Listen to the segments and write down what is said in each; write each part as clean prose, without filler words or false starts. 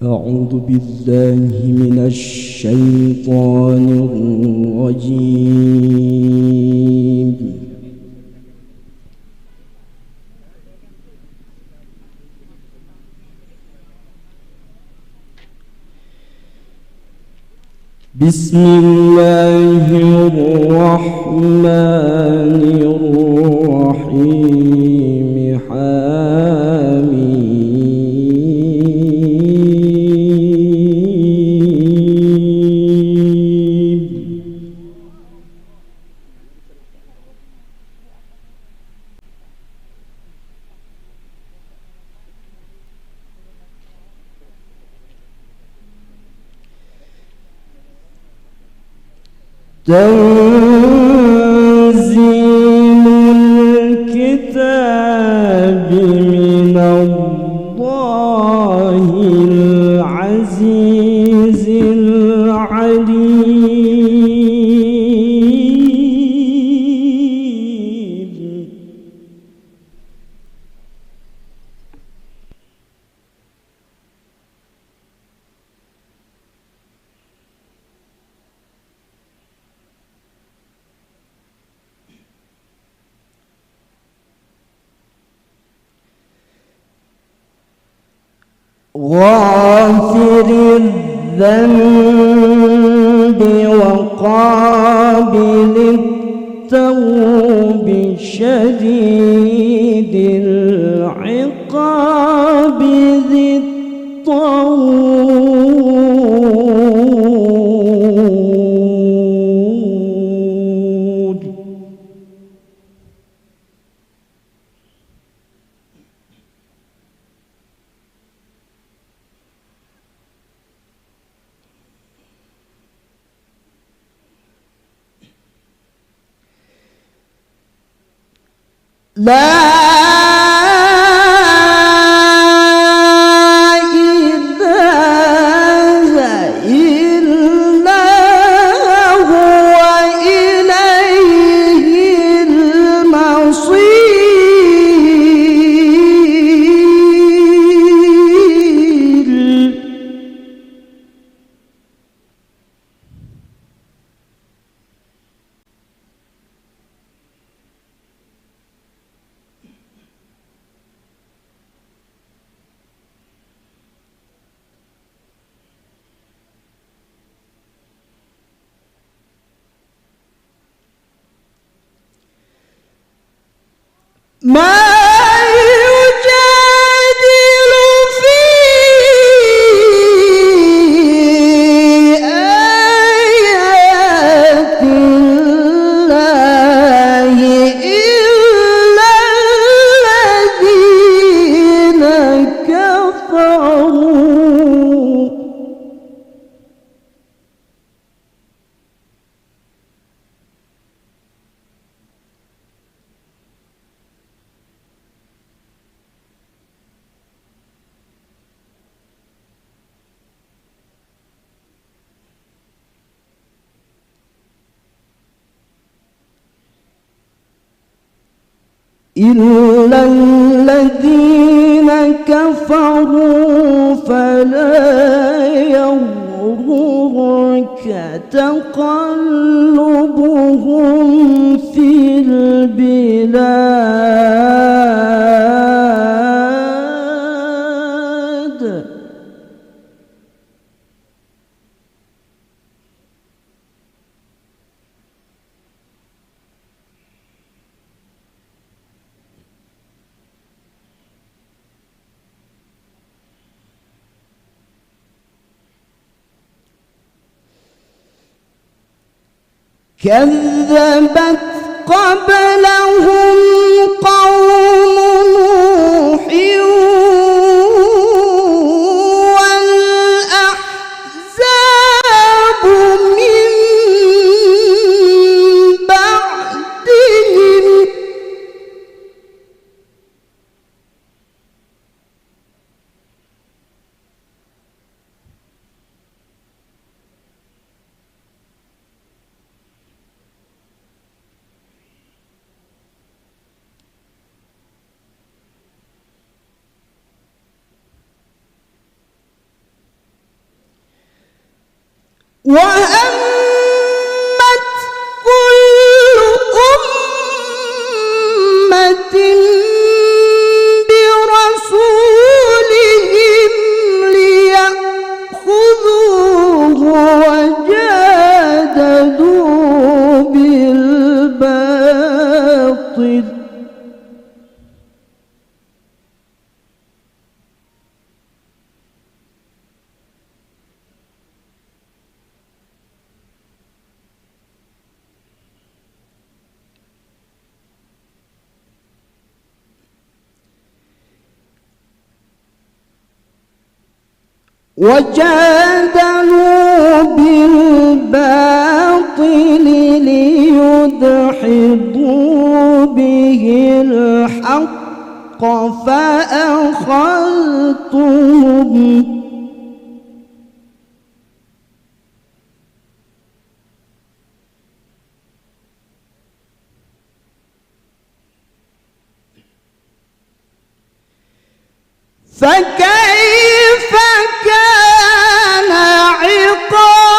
أعوذ بالله من الشيطان الرجيم. بسم الله الرحمن الرحيم. تنزيل الكتاب من الله العزيز العليم. غافر الذنب وقابل التوب شديد العقاب ذي الطول. لا إله إلا هو إليه المصير. ما يجادل في آيات الله إلا الذين كفروا. إلا الذين كفروا فلا يغررك تقلبهم في البلاد. كذبت قبلهم قوم نوح والأحزاب من بعدهم. وهمت كل أمة برسولهم ليأخذوه وجادلوا بالباطل ليدحضوا به الحق فأخذتهم فكيف كان عقاب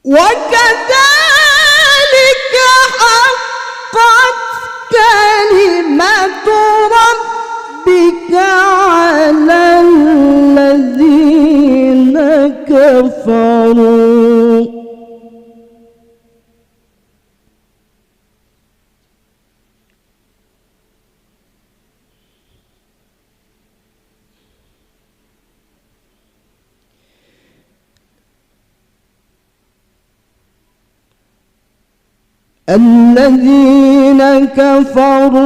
وكذلك حقت كلمة ربك على الذين كفروا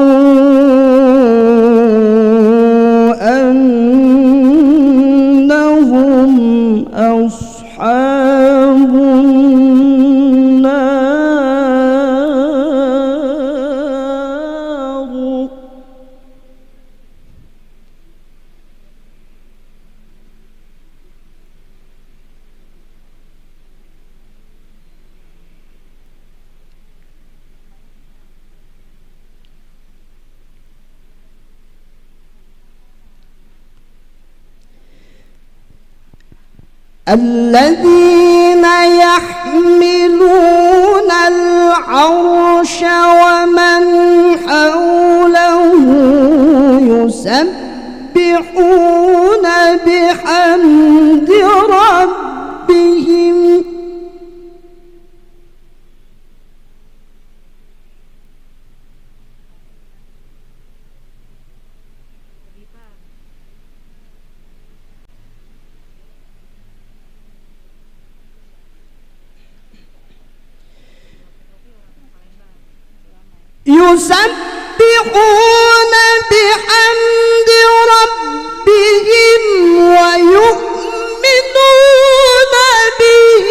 أنهم أصحاب النار الذين يحملون العرش ومن حوله يسبحون بحمد ربهم ويؤمنون به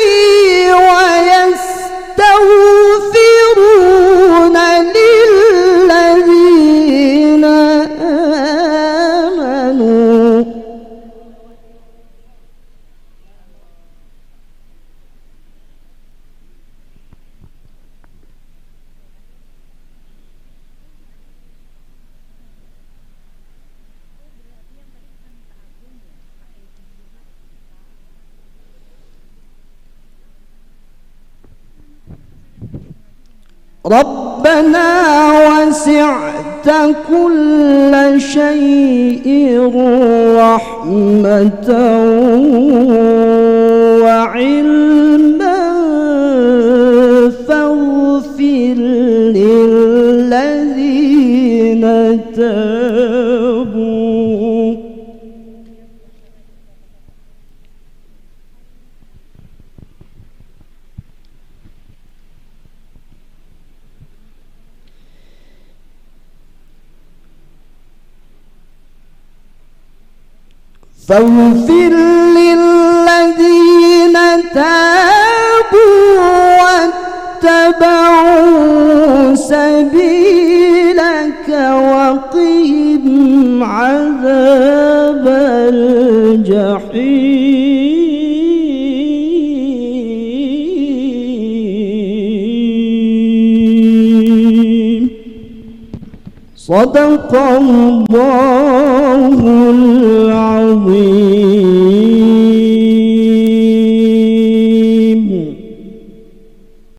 ويستغفرون للذين آمنوا ربنا وسعت كل شيء رحمة وعلما فاغفر للذين تابوا فاغفر للذين تابوا واتبعوا سبيلك وقهم عذاب الجحيم. صدق الله العظيم.